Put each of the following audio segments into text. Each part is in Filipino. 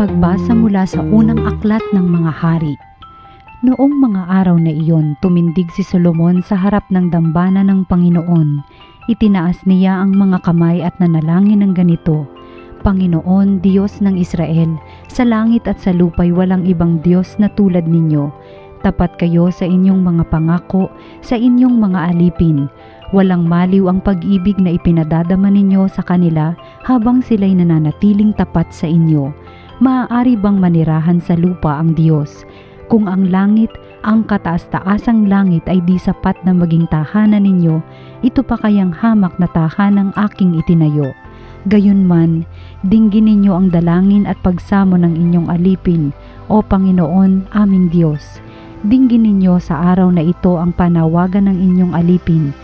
Pagbasa mula sa unang aklat ng mga hari. Noong mga araw na iyon, tumindig si Solomon sa harap ng dambana ng Panginoon. Itinaas niya ang mga kamay at nanalangin ng ganito: Panginoon, Diyos ng Israel, sa langit at sa lupa'y walang ibang Diyos na tulad ninyo. Tapat kayo sa inyong mga pangako, sa inyong mga alipin. Walang maliw ang pag-ibig na ipinadadama ninyo sa kanila habang sila'y nananatiling tapat sa inyo. Maaari bang manirahan sa lupa ang Diyos? Kung ang langit, ang kataas-taasang langit ay di sapat na maging tahanan ninyo, ito pa kayang hamak na tahanang aking itinayo. Gayunman, dinggin ninyo ang dalangin at pagsamo ng inyong alipin, O Panginoon, aming Diyos. Dinggin ninyo sa araw na ito ang panawagan ng inyong alipin.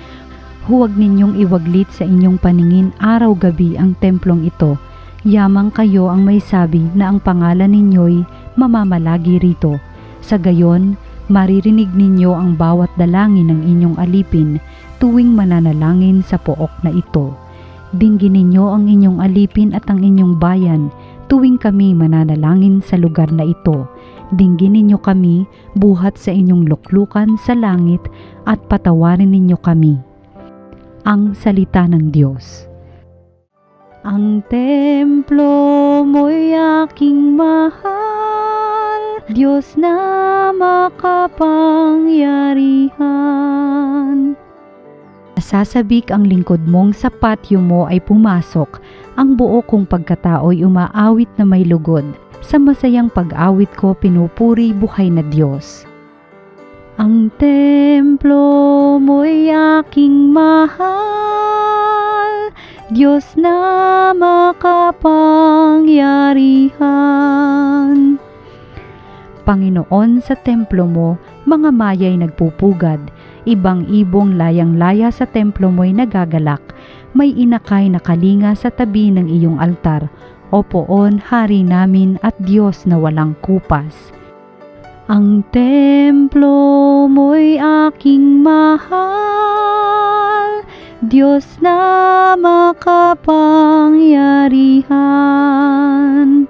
Huwag ninyong iwaglit sa inyong paningin araw-gabi ang templong ito. Yamang kayo ang may sabi na ang pangalan ninyo'y mamamalagi rito. Sa gayon, maririnig ninyo ang bawat dalangin ng inyong alipin tuwing mananalangin sa pook na ito. Dinggin ninyo ang inyong alipin at ang inyong bayan tuwing kami mananalangin sa lugar na ito. Dinggin ninyo kami buhat sa inyong luklukan sa langit at patawarin ninyo kami. Ang salita ng Diyos. Ang templo mo'y aking mahal, Diyos na makapangyarihan. Sasabik ang lingkod mong sa patio mo ay pumasok, ang buo kong pagkatao'y umaawit na may lugod. Sa masayang pag-awit ko pinupuri buhay na Diyos. Ang templo mo'y aking mahal, Diyos na makapangyarihan. Panginoon, sa templo mo, mga maya'y nagpupugad, ibang ibong layang-laya sa templo mo'y nagagalak, may inakay na kalinga sa tabi ng iyong altar, O Poon, Hari namin at Diyos na walang kupas. Ang templo mo'y aking mahal, Diyos na makapangyarihan.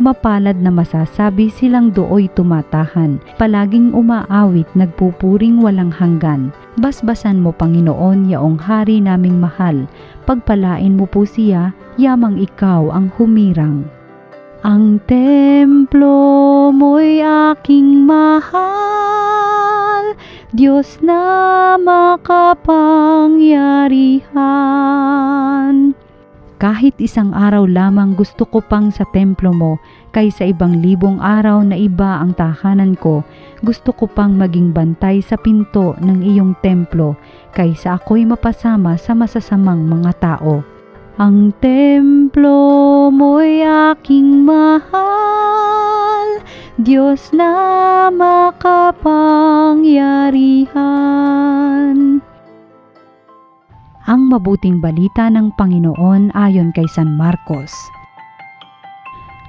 Mapalad na masasabi silang dooy tumatahan, palaging umaawit, nagpupuring walang hanggan. Basbasan mo, Panginoon, yaong Hari naming mahal, pagpalain mo po siya, yamang ikaw ang humirang. Ang templo mo'y aking mahal, Diyos na makapangyarihan. Kahit isang araw lamang gusto ko pang sa templo mo, kaysa ibang libong araw na iba ang tahanan ko. Gusto ko pang maging bantay sa pinto ng iyong templo, kaysa ako'y mapasama sa masasamang mga tao. Ang templo mo'y aking mahal, Diyos na makapangyarihan. Ang mabuting balita ng Panginoon ayon kay San Marcos.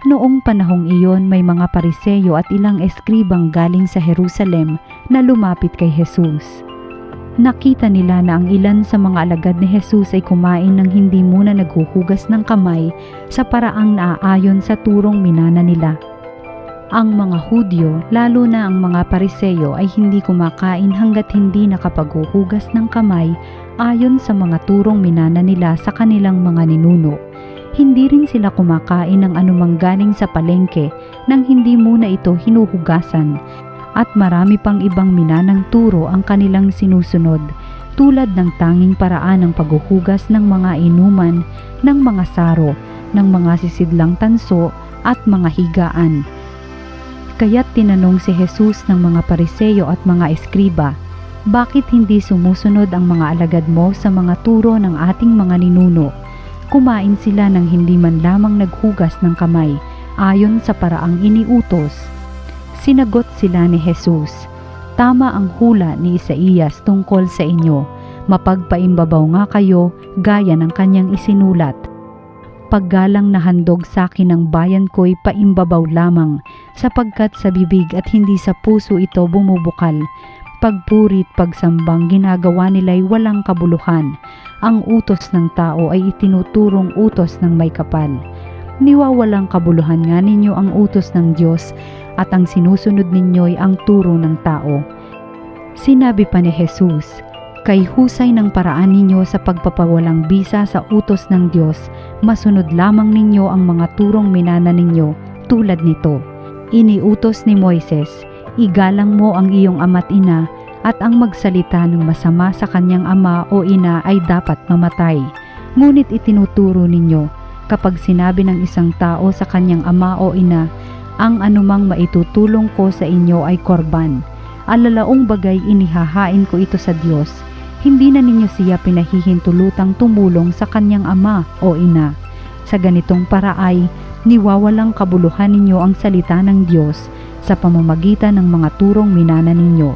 Noong panahong iyon, may mga Pariseyo at ilang eskribang galing sa Jerusalem na lumapit kay Jesus. Nakita nila na ang ilan sa mga alagad ni Jesus ay kumain ng hindi muna naghuhugas ng kamay sa paraang naaayon sa turong minana nila. Ang mga Hudyo, lalo na ang mga Pariseyo, ay hindi kumakain hanggat hindi nakapaghuhugas ng kamay ayon sa mga turong minana nila sa kanilang mga ninuno. Hindi rin sila kumakain ng anumang galing sa palengke nang hindi muna ito hinuhugasan. At marami pang ibang minanang turo ang kanilang sinusunod, tulad ng tanging paraan ng paghuhugas ng mga inuman, ng mga saro, ng mga sisidlang tanso at mga higaan. Kaya't tinanong si Jesus ng mga Pariseyo at mga eskriba, bakit hindi sumusunod ang mga alagad mo sa mga turo ng ating mga ninuno? Kumain sila ng hindi man lamang naghugas ng kamay, ayon sa paraang iniutos. Sinagot sila ni Jesus, tama ang hula ni Isaías tungkol sa inyo, mapagpaimbabaw nga kayo gaya ng kanyang isinulat. Paggalang na handog sa akin ng bayan ko'y paimbabaw lamang, sapagkat sa bibig at hindi sa puso ito bumubukal. Pagpurit, pagsambang ginagawa nila'y walang kabuluhan. Ang utos ng tao ay itinuturong utos ng may kapal. Niwawalang kabuluhan nga ninyo ang utos ng Diyos at ang sinusunod ninyo'y ang turo ng tao. Sinabi pa ni Jesus, kay husay ng paraan ninyo sa pagpapawalang bisa sa utos ng Diyos, masunod lamang ninyo ang mga turong minana ninyo tulad nito. Iniutos ni Moises, igalang mo ang iyong ama't ina at ang magsalita ng masama sa kanyang ama o ina ay dapat mamatay. Ngunit itinuturo ninyo, kapag sinabi ng isang tao sa kanyang ama o ina, ang anumang maitutulong ko sa inyo ay korban. Alalaong bagay inihahain ko ito sa Diyos. Hindi na ninyo siya pinahihintulutang tumulong sa kanyang ama o ina. Sa ganitong paraay, niwawalang kabuluhan ninyo ang salita ng Diyos sa pamamagitan ng mga turong minana ninyo.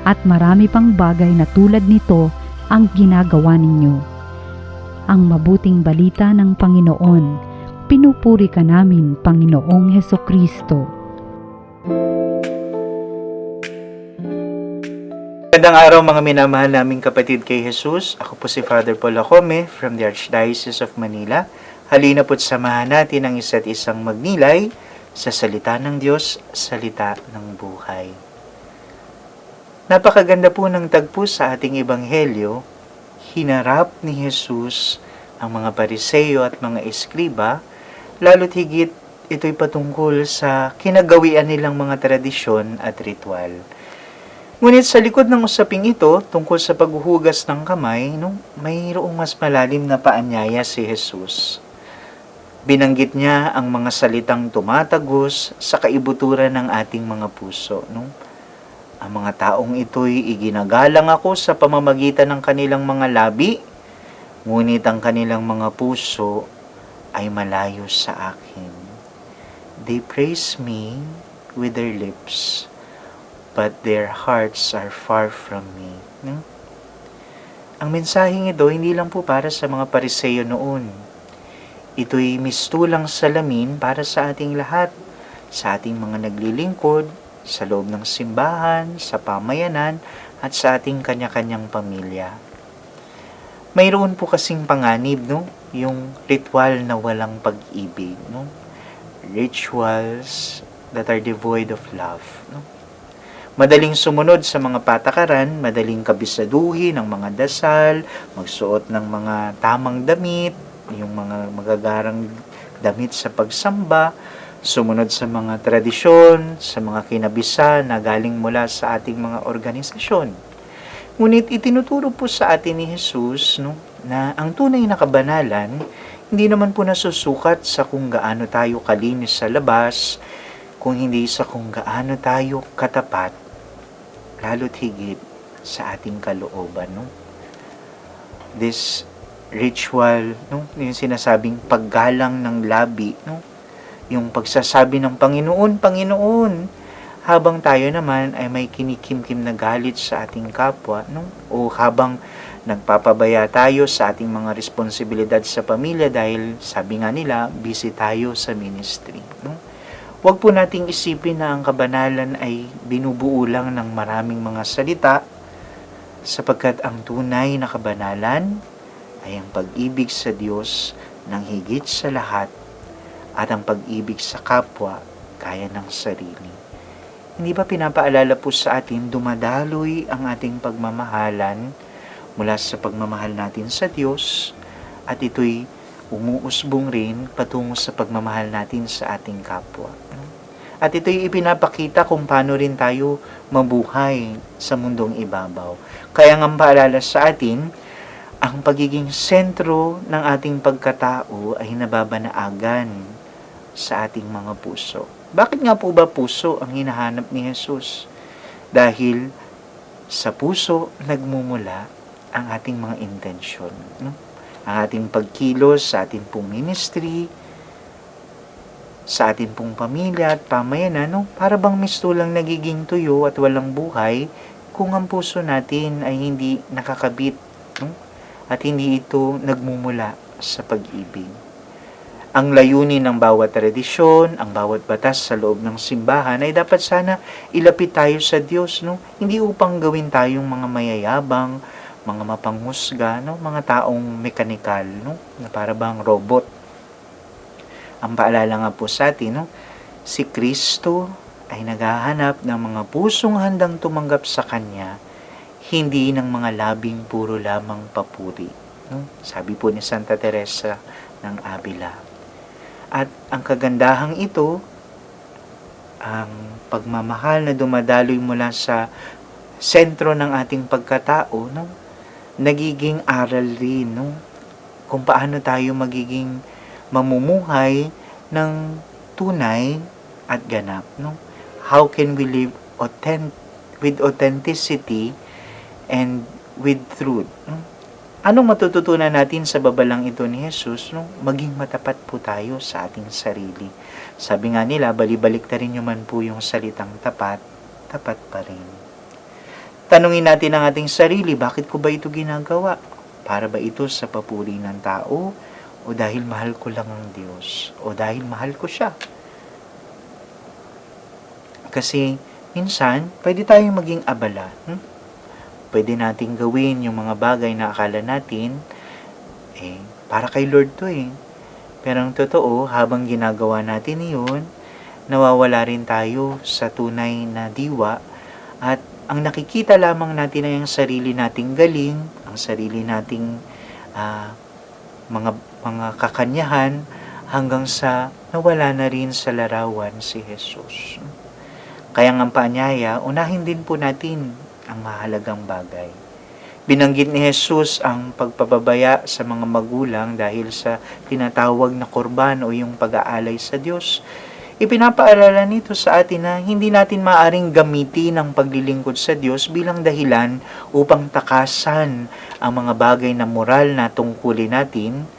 At marami pang bagay na tulad nito ang ginagawa ninyo. Ang mabuting balita ng Panginoon. Pinupuri ka namin, Panginoong Hesukristo. Magandang araw mga minamahal naming kapatid kay Jesus. Ako po si Father Paul Lacome from the Archdiocese of Manila. Halina po't samahan natin ang isa't isang magnilay sa salita ng Diyos, salita ng buhay. Napakaganda po ng tagpo sa ating ebanghelyo. Hinarap ni Jesus ang mga Pariseo at mga Eskriba, lalo't higit ito'y patungkol sa kinagawian nilang mga tradisyon at ritual. Ngunit sa likod ng usaping ito, tungkol sa paghuhugas ng kamay, mayroong mas malalim na paanyaya si Jesus. Binanggit niya ang mga salitang tumatagos sa kaibuturan ng ating mga puso. Ang mga taong ito'y iginagalang ako sa pamamagitan ng kanilang mga labi, ngunit ang kanilang mga puso ay malayo sa akin. They praise me with their lips, but their hearts are far from me. Ang mensaheng ito hindi lang po para sa mga Pariseo noon. Ito'y mistulang salamin para sa ating lahat, sa ating mga naglilingkod, sa loob ng simbahan, sa pamayanan, at sa ating kanya-kanyang pamilya. Mayroon po kasing panganib, yung ritual na walang pag-ibig. Rituals that are devoid of love. Madaling sumunod sa mga patakaran, madaling kabisaduhin ang mga dasal, magsuot ng mga tamang damit, yung mga magagarang damit sa pagsamba, sumunod sa mga tradisyon, sa mga kinabisan na galing mula sa ating mga organisasyon. Ngunit itinuturo po sa atin ni Jesus na ang tunay na kabanalan, hindi naman po nasusukat sa kung gaano tayo kalinis sa labas, kung hindi sa kung gaano tayo katapat, lalo't higit sa ating kalooban. This ritual, yung sinasabing paggalang ng labi, yung pagsasabi ng Panginoon, Panginoon, habang tayo naman ay may kinikimkim na galit sa ating kapwa, o habang nagpapabaya tayo sa ating mga responsibilidad sa pamilya dahil sabi nga nila, busy tayo sa ministry. Huwag po nating isipin na ang kabanalan ay binubuo lang ng maraming mga salita, sapagkat ang tunay na kabanalan ay ang pag-ibig sa Diyos ng higit sa lahat at ang pag-ibig sa kapwa kaya ng sarili. Hindi ba pinapaalala po sa atin dumadaloy ang ating pagmamahalan mula sa pagmamahal natin sa Diyos at ito'y umuusbong rin patungo sa pagmamahal natin sa ating kapwa. At ito'y ipinapakita kung paano rin tayo mabuhay sa mundong ibabaw. Kaya nga paalala sa atin, ang pagiging sentro ng ating pagkatao ay nababanaagan sa ating mga puso. Bakit nga po ba puso ang hinahanap ni Jesus? Dahil sa puso nagmumula ang ating mga intensyon. Ang ating pagkilos sa ating pong ministry, sa ating pong pamilya at pamayanan, para bang mistulang nagiging tuyo at walang buhay kung ang puso natin ay hindi nakakabit, at hindi ito nagmumula sa pag-ibig. Ang layunin ng bawat tradisyon, ang bawat batas sa loob ng simbahan ay dapat sana ilapit tayo sa Diyos, hindi upang gawin tayong mga mayayabang, mga mapanghusga, mga taong mekanikal, na para bang robot. Ang paalala nga po sa atin, no? Si Kristo ay naghahanap ng mga pusong handang tumanggap sa Kanya, hindi ng mga labing puro lamang papuri. No? Sabi po ni Santa Teresa ng Avila. At ang kagandahang ito, ang pagmamahal na dumadaloy mula sa sentro ng ating pagkatao, no? Nagiging aral rin, no? Kung paano tayo magiging mamumuhay ng tunay at ganap, no? How can we live with authenticity and with truth, no? Anong matututunan natin sa babalang ito ni Jesus? No? Maging matapat po tayo sa ating sarili. Sabi nga nila, balibaliktarin nyo man po yung salitang tapat, tapat pa rin. Tanungin natin ang ating sarili, bakit ko ba ito ginagawa? Para ba ito sa papuri ng tao? O dahil mahal ko lang ang Diyos? O dahil mahal ko siya? Kasi minsan, pwede tayong maging abala. Pwede nating gawin yung mga bagay na akala natin, para kay Lord to Pero ang totoo, habang ginagawa natin iyon, nawawala rin tayo sa tunay na diwa at ang nakikita lamang natin ay ang sarili nating galing, ang sarili nating mga kakanyahan hanggang sa nawala na rin sa larawan si Jesus. Kaya ang paanyaya, unahin din po natin ang mahalagang bagay. Binanggit ni Jesus ang pagpapabaya sa mga magulang dahil sa tinatawag na kurban o yung pag-aalay sa Diyos. Ipinapaalala nito sa atin na hindi natin maaring gamitin ang paglilingkod sa Diyos bilang dahilan upang takasan ang mga bagay na moral na tungkulin natin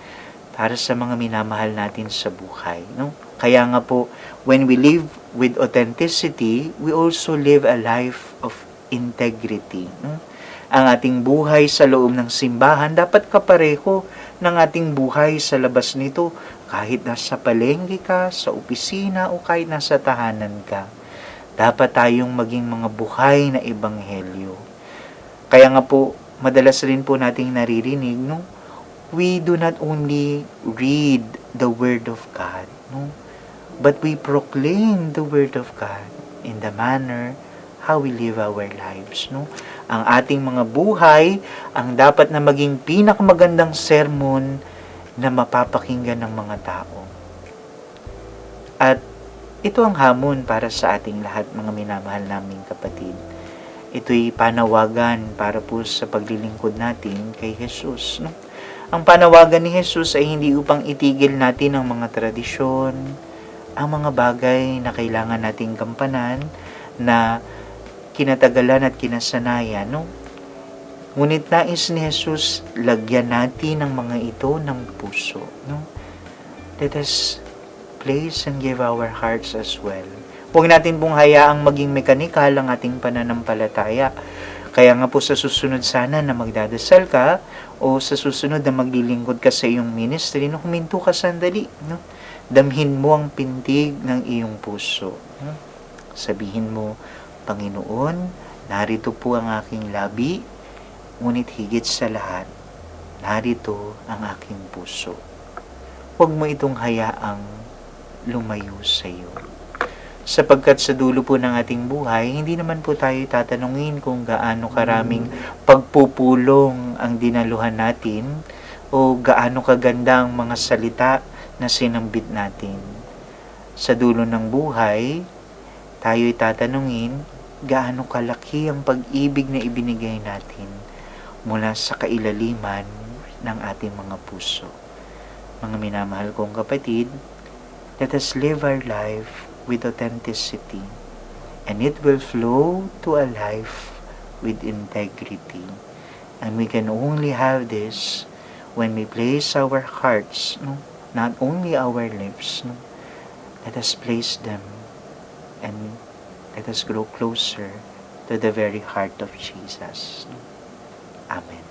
para sa mga minamahal natin sa buhay. No? Kaya nga po, when we live with authenticity, we also live a life of integrity. No? Ang ating buhay sa loob ng simbahan dapat kapareho ng ating buhay sa labas nito, kahit nasa palengke ka, sa opisina, o kahit nasa tahanan ka. Dapat tayong maging mga buhay na ebanghelyo. Kaya nga po, madalas rin po nating naririnig, no? We do not only read the Word of God, no? But we proclaim the Word of God in the manner how we live our lives, no? Ang ating mga buhay ang dapat na maging pinakamagandang sermon na mapapakinggan ng mga tao. At ito ang hamon para sa ating lahat, mga minamahal naming kapatid. Ito'y panawagan para po sa paglilingkod natin kay Jesus, no? Ang panawagan ni Jesus ay hindi upang itigil natin ang mga tradisyon, ang mga bagay na kailangan nating gampanan, na kinatagalan at kinasanayan, no? Ngunit nais ni Jesus, lagyan natin ang mga ito ng puso, no? Let us place and give our hearts as well. Huwag natin pong hayaang maging mekanikal ang ating pananampalataya. Kaya nga po sa susunod sana na magdadasal ka, o sa susunod na maglilingkod ka sa iyong ministry, no, huminto ka sandali, no? Damhin mo ang pintig ng iyong puso, no? Sabihin mo, Panginoon, narito po ang aking labi, ngunit higit sa lahat, narito ang aking puso. Huwag mo itong hayaang lumayo sa iyo. Sapagkat sa dulo po ng ating buhay, hindi naman po tayo tatanungin kung gaano karaming pagpupulong ang dinaluhan natin o gaano kaganda ang mga salita na sinambit natin. Sa dulo ng buhay, tayo'y tatanungin gaano kalaki ang pag-ibig na ibinigay natin mula sa kailaliman ng ating mga puso. Mga minamahal kong kapatid, let us live our life with authenticity, and it will flow to a life with integrity. And we can only have this when we place our hearts, no? Not only our lips, no? Let us place them and let us grow closer to the very heart of Jesus. Amen.